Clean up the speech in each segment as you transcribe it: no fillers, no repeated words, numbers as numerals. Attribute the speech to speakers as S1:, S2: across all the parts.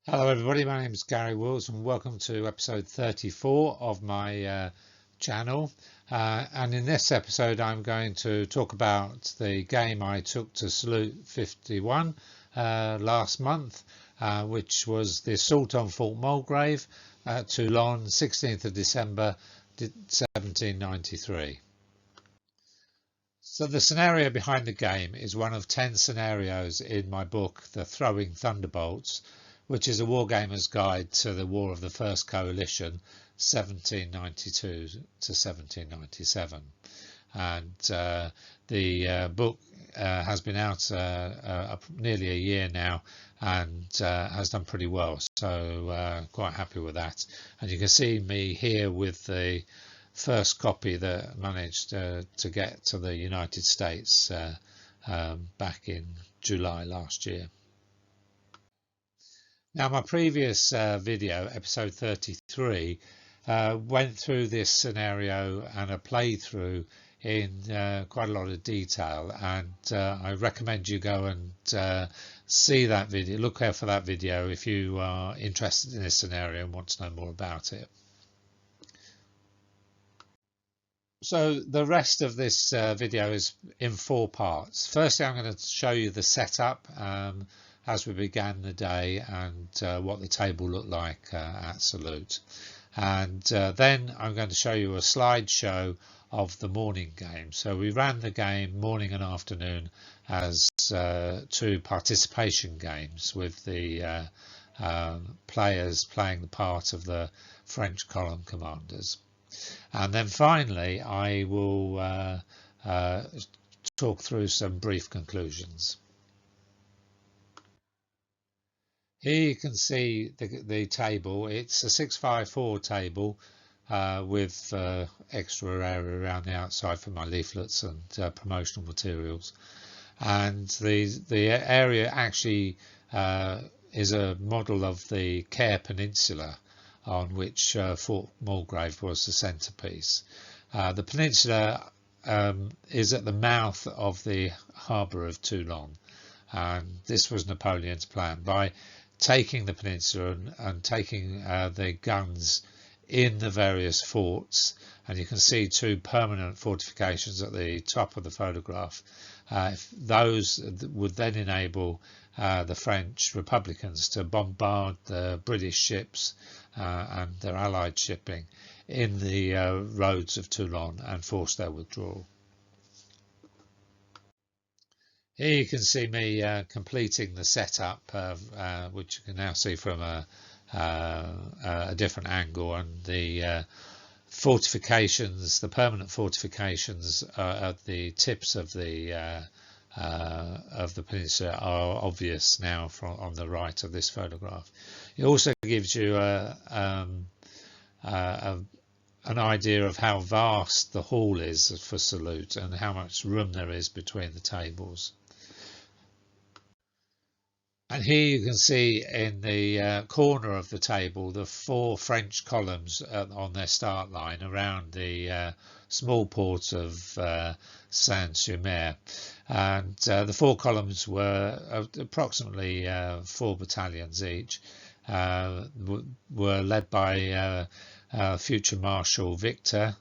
S1: Hello everybody, my name is Gary Wills and welcome to episode 34 of my channel. And in this episode I'm going to talk about the game I took to Salute51 last month, which was the assault on Fort Mulgrave at Toulon, 16th of December 1793. So the scenario behind the game is one of 10 scenarios in my book, The Throwing Thunderbolts, which is a wargamer's guide to the War of the First Coalition, 1792 to 1797. And the book has been out nearly a year now and has done pretty well. So quite happy with that. And you can see me here with the first copy that managed to get to the United States back in July last year. Now my previous video, episode 33, went through this scenario and a playthrough in quite a lot of detail, and I recommend you go and see that video, look out for that video if you are interested in this scenario and want to know more about it. So the rest of this video is in 4 parts. Firstly, I'm going to show you the setup as we began the day and what the table looked like at Salute. And then I'm going to show you a slideshow of the morning game. So we ran the game morning and afternoon as 2 participation games with the players playing the part of the French column commanders. And then finally I will talk through some brief conclusions. Here you can see the table. It's a 654 table with extra area around the outside for my leaflets and promotional materials. And the area actually is a model of the Care Peninsula, on which Fort Mulgrave was the centrepiece. The peninsula is at the mouth of the harbour of Toulon, and this was Napoleon's plan. By taking the peninsula and taking the guns in the various forts, and you can see 2 permanent fortifications at the top of the photograph, those would then enable the French Republicans to bombard the British ships and their allied shipping in the roads of Toulon and force their withdrawal. Here you can see me completing the setup, which you can now see from a different angle, and the fortifications, the permanent fortifications at the tips of the peninsula are obvious now on the right of this photograph. It also gives you an idea of how vast the hall is for Salute and how much room there is between the tables. And here you can see in the corner of the table the 4 French columns on their start line around the small port of Saint-Sumer. And the 4 columns were approximately 4 battalions each, were led by future Marshal Victor,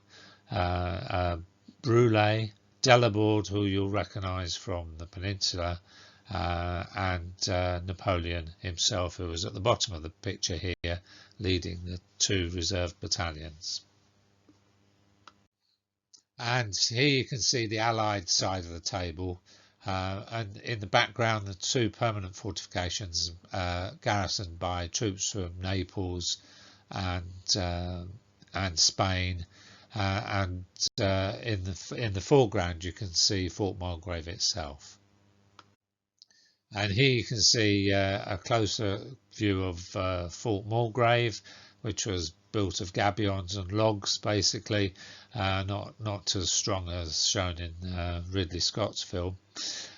S1: Brulé, Delaborde, who you'll recognise from the peninsula, and Napoleon himself, who was at the bottom of the picture here, leading the 2 reserve battalions. And here you can see the Allied side of the table, and in the background the 2 permanent fortifications garrisoned by troops from Naples and Spain, and in the foreground you can see Fort Mulgrave itself. And here you can see a closer view of Fort Mulgrave, which was built of gabions and logs, basically, not as strong as shown in Ridley Scott's film.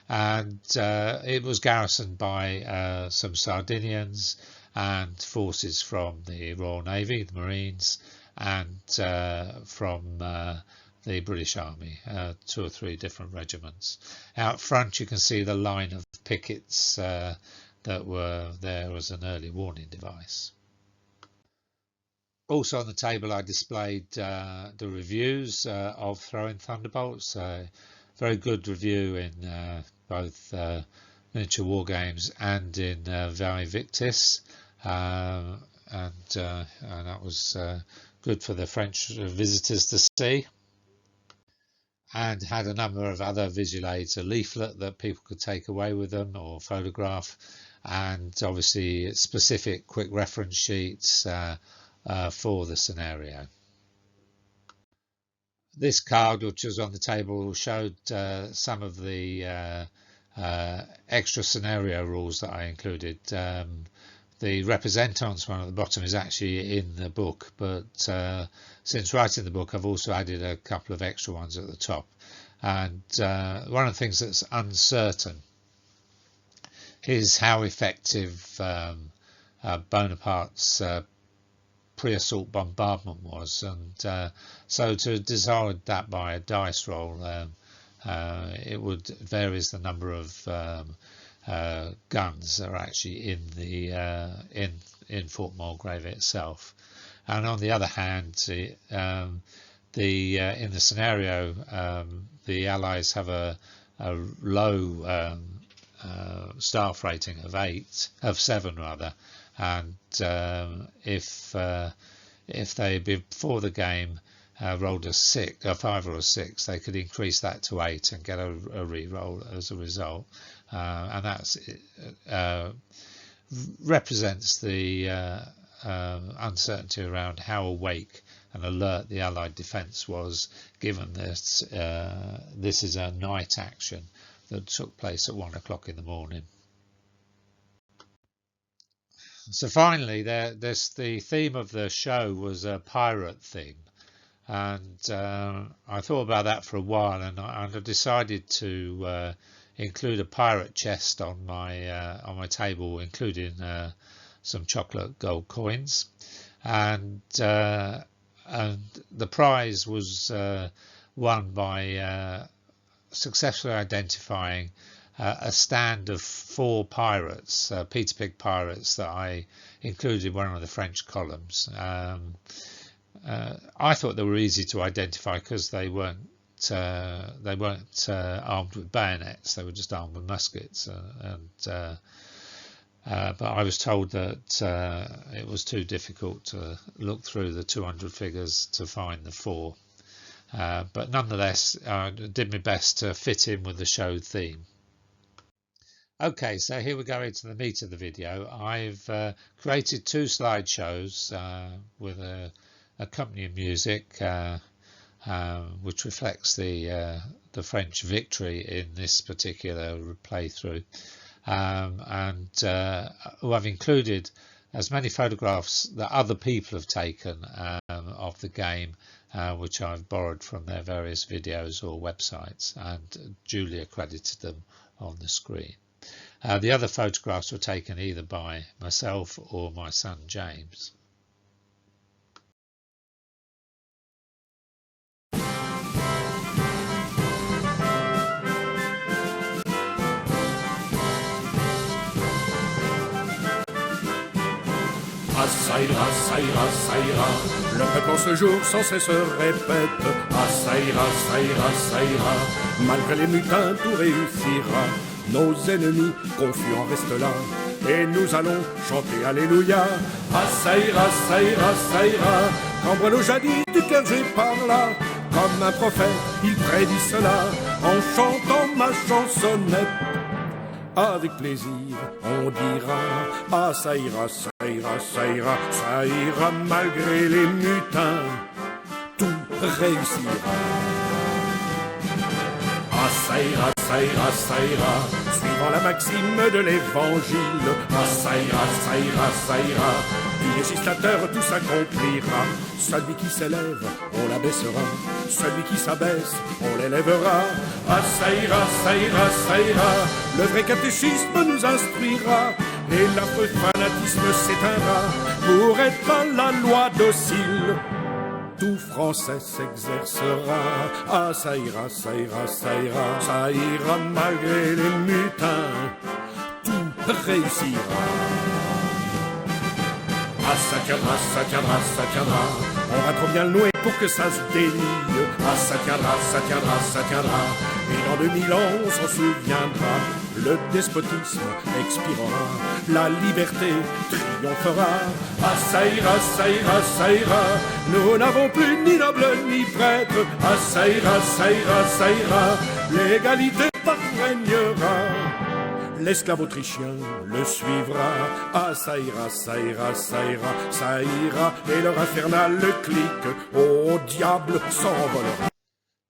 S1: And it was garrisoned by some Sardinians and forces from the Royal Navy, the Marines, and from the British Army, 2 or 3 different regiments. Out front you can see the line of pickets that were there as an early warning device. Also on the table I displayed the reviews of Throwing Thunderbolts. Very good review in both miniature war games and in victories, and that was good for the French visitors to see, and had a number of other visual aids, a leaflet that people could take away with them or photograph, and obviously specific quick reference sheets for the scenario. This card, which was on the table, showed some of the extra scenario rules that I included. The representance one at the bottom is actually in the book, but since writing the book I've also added a couple of extra ones at the top. And one of the things that's uncertain is how effective Bonaparte's pre-assault bombardment was, and so to decide that by a dice roll, it would varies the number of guns that are actually in the in Fort Mulgrave itself. And on the other hand, in the scenario, the Allies have a low staff rating of 7 rather, and if they before the game rolled a 5 or a 6, they could increase that to 8 and get a re-roll as a result, and that's represents the uncertainty around how awake and alert the Allied defence was, given that this is a night action that took place at 1 o'clock in the morning. So finally, the theme of the show was a pirate theme, and I thought about that for a while, and I decided to include a pirate chest on my table, including some chocolate gold coins, and the prize was won by successfully identifying a stand of 4 pirates, Peter Pig pirates, that I included in one of the French columns. I thought they were easy to identify because they weren't armed with bayonets; they were just armed with muskets. But I was told that it was too difficult to look through the 200 figures to find the 4. But nonetheless, I did my best to fit in with the show theme. Okay, so here we go into the meat of the video. I've created 2 slideshows with accompanying music, which reflects the French victory in this particular playthrough, and I've included as many photographs that other people have taken of the game, which I've borrowed from their various videos or websites and duly accredited them on the screen. The other photographs were taken either by myself or my son James.
S2: Ah, ça ira, ça ira, ça ira. Le peuple en ce jour sans cesse répète. Ah, ça ira, ça ira, ça ira. Malgré les mutins, tout réussira. Nos ennemis confus en restent là. Et nous allons chanter Alléluia. Ah, ça ira, ça ira, ça ira. Quand Bruno jadis du cœur j'ai par là. Comme un prophète, il prédit cela. En chantant ma chansonnette. Avec plaisir, on dira, ah ça ira, ça ira, ça ira, ça ira, malgré les mutins, tout réussira. Ah ça ira, ça ira, ça ira, suivant la maxime de l'évangile. Ah ça ira, ça ira, ça ira, du législateur tout s'accomplira. Celui qui s'élève, on l'abaissera. Celui qui s'abaisse, on l'élèvera. Ah ça ira, ça ira, ça ira. Le vrai catéchisme nous instruira. Et l'affreux fanatisme s'éteindra. Pour être à la loi docile, tout français s'exercera. Ah ça ira, ça ira, ça ira. Ça ira malgré les mutins. Tout réussira. Ah ça tiendra, ça tiendra, ça tiendra. On va trop bien le nouer pour que ça se délie. Ah ça tiendra, ça tiendra, ça tiendra. Et dans 2000 ans on s'en souviendra. Le despotisme expirera, la liberté triomphera. Ah ça ira, ça ira, ça ira. Nous n'avons plus ni noble ni prêtre. Ah ça ira, ça ira, ça ira. L'égalité régnera. L'esclave autrichien le suivra. Ah ça ira, ça ira, ça ira, ça ira. Et leur infernal clic au diable s'envolera.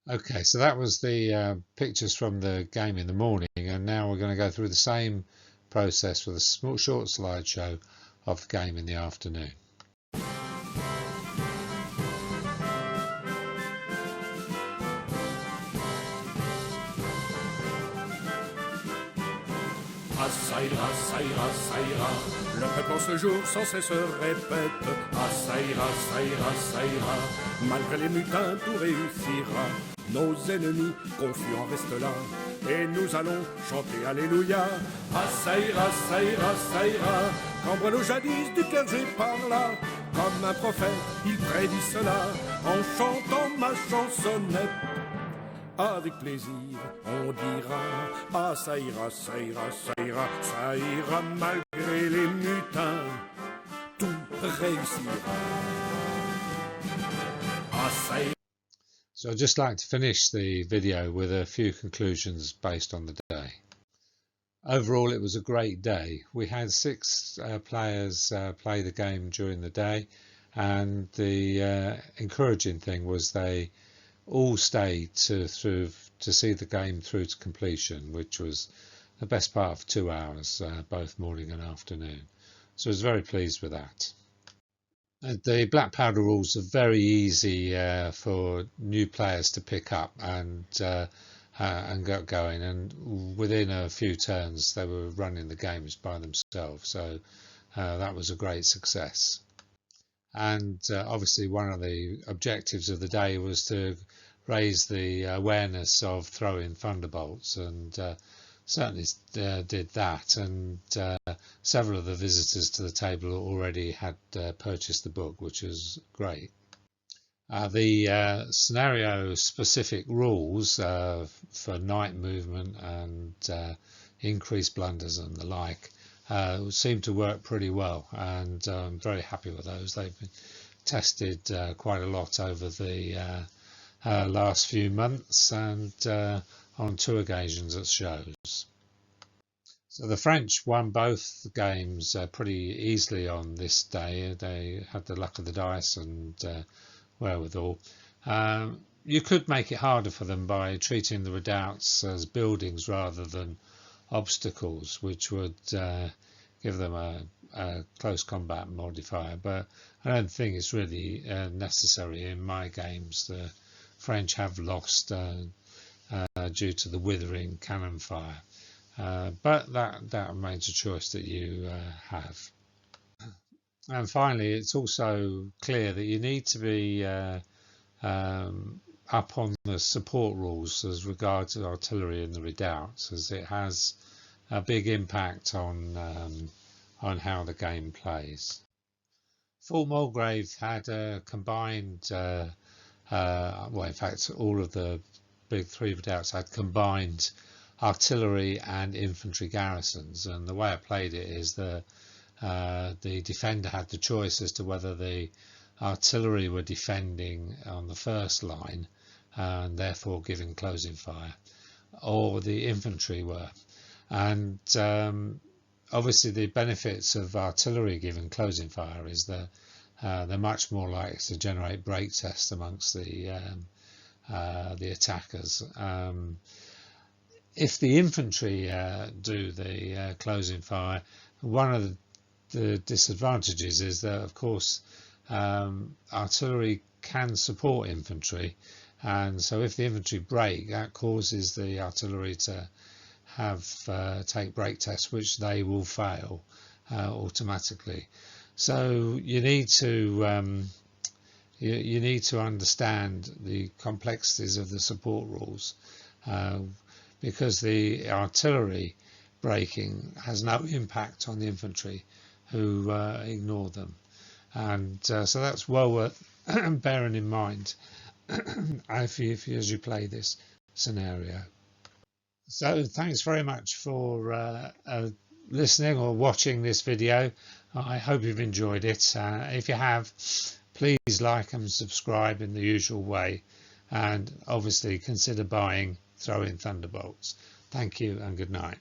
S1: Okay, so that was the pictures from the game in the morning, and now we're going to go through the same process with a small, short slideshow of the game in the afternoon.
S2: Ah ça ira, ça ira, ça ira. Le peuple en ce jour sans cesse répète. Ah ça ira, ça ira, ça ira. Malgré les mutins tout réussira. Nos ennemis confus en restent là. Et nous allons chanter Alléluia. Ah ça ira, ça ira, ça ira. Quand nos jadis du clergé par là. Comme un prophète il prédit cela. En chantant ma chansonnette. Avec plaisir, on dira, ah ça ira, ça ira, ça ira, ça ira, malgré les mutins, tout réussira. Ah ça ira.
S1: So I'd just like to finish the video with a few conclusions based on the day. Overall, it was a great day. We had 6 players play the game during the day, and the encouraging thing was they all stayed to see the game through to completion, which was the best part of 2 hours, both morning and afternoon. So I was very pleased with that. The black powder rules are very easy for new players to pick up and get going, and within a few turns they were running the games by themselves, so that was a great success. And obviously one of the objectives of the day was to raise the awareness of Throwing Thunderbolts, and certainly did that, and several of the visitors to the table already had purchased the book, which was great. The scenario specific rules for night movement and increased blunders and the like seem to work pretty well, and I'm very happy with those. They've been tested quite a lot over the last few months, and on 2 occasions at shows. So the French won both games pretty easily on this day. They had the luck of the dice and wherewithal. You could make it harder for them by treating the redoubts as buildings rather than obstacles, which would give them a close combat modifier, but I don't think it's really necessary in my games. The French have lost due to the withering cannon fire, but that remains a choice that you have. And finally, it's also clear that you need to be up on the support rules as regards artillery in the redoubts, as it has a big impact on how the game plays. Fort Mulgrave had a combined, well, in fact, all of the big 3 redoubts had combined artillery and infantry garrisons, and the way I played it is the defender had the choice as to whether the artillery were defending on the first line and therefore giving closing fire, or the infantry were. And obviously the benefits of artillery giving closing fire is that they're much more likely to generate break tests amongst the attackers. If the infantry do the closing fire, one of the disadvantages is that, of course, artillery can support infantry, and so if the infantry break, that causes the artillery to take break tests, which they will fail automatically. So you need to you need to understand the complexities of the support rules, because the artillery breaking has no impact on the infantry who ignore them. And so that's well worth bearing in mind as you play this scenario. So thanks very much for listening or watching this video. I hope you've enjoyed it. If you have, please like and subscribe in the usual way, and obviously consider buying Throwing Thunderbolts. Thank you and good night.